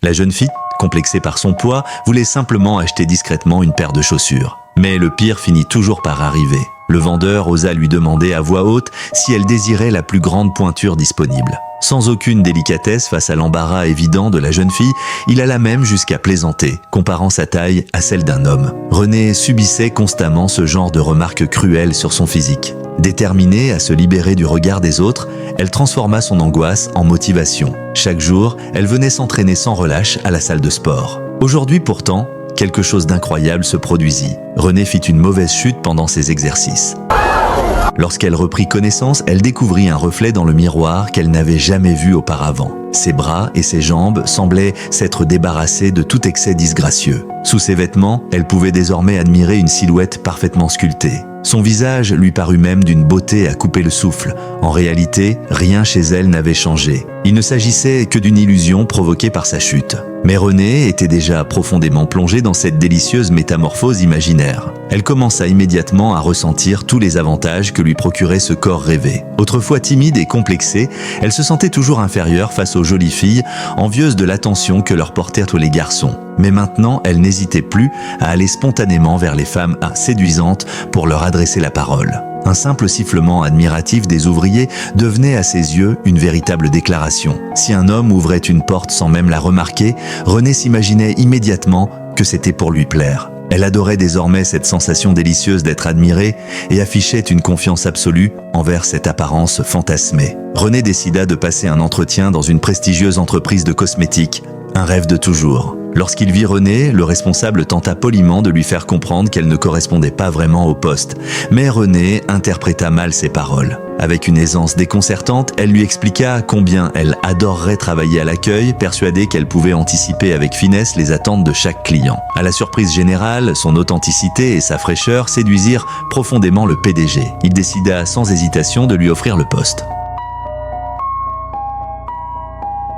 La jeune fille, complexée par son poids, voulait simplement acheter discrètement une paire de chaussures. Mais le pire finit toujours par arriver. Le vendeur osa lui demander à voix haute si elle désirait la plus grande pointure disponible. Sans aucune délicatesse face à l'embarras évident de la jeune fille, il alla même jusqu'à plaisanter, comparant sa taille à celle d'un homme. Renée subissait constamment ce genre de remarques cruelles sur son physique. Déterminée à se libérer du regard des autres, elle transforma son angoisse en motivation. Chaque jour, elle venait s'entraîner sans relâche à la salle de sport. Aujourd'hui pourtant, quelque chose d'incroyable se produisit. Renée fit une mauvaise chute pendant ses exercices. Lorsqu'elle reprit connaissance, elle découvrit un reflet dans le miroir qu'elle n'avait jamais vu auparavant. Ses bras et ses jambes semblaient s'être débarrassés de tout excès disgracieux. Sous ses vêtements, elle pouvait désormais admirer une silhouette parfaitement sculptée. Son visage lui parut même d'une beauté à couper le souffle. En réalité, rien chez elle n'avait changé. Il ne s'agissait que d'une illusion provoquée par sa chute. Mais Renée était déjà profondément plongée dans cette délicieuse métamorphose imaginaire. Elle commença immédiatement à ressentir tous les avantages que lui procurait ce corps rêvé. Autrefois timide et complexée, elle se sentait toujours inférieure face aux jolies filles, envieuses de l'attention que leur portaient tous les garçons. Mais maintenant, elle n'hésitait plus à aller spontanément vers les femmes séduisantes pour leur adresser la parole. Un simple sifflement admiratif des ouvriers devenait à ses yeux une véritable déclaration. Si un homme ouvrait une porte sans même la remarquer, Renée s'imaginait immédiatement que c'était pour lui plaire. Elle adorait désormais cette sensation délicieuse d'être admirée et affichait une confiance absolue envers cette apparence fantasmée. Renée décida de passer un entretien dans une prestigieuse entreprise de cosmétiques, un rêve de toujours. Lorsqu'il vit Renée, le responsable tenta poliment de lui faire comprendre qu'elle ne correspondait pas vraiment au poste. Mais Renée interpréta mal ses paroles. Avec une aisance déconcertante, elle lui expliqua combien elle adorerait travailler à l'accueil, persuadée qu'elle pouvait anticiper avec finesse les attentes de chaque client. À la surprise générale, son authenticité et sa fraîcheur séduisirent profondément le PDG. Il décida sans hésitation de lui offrir le poste.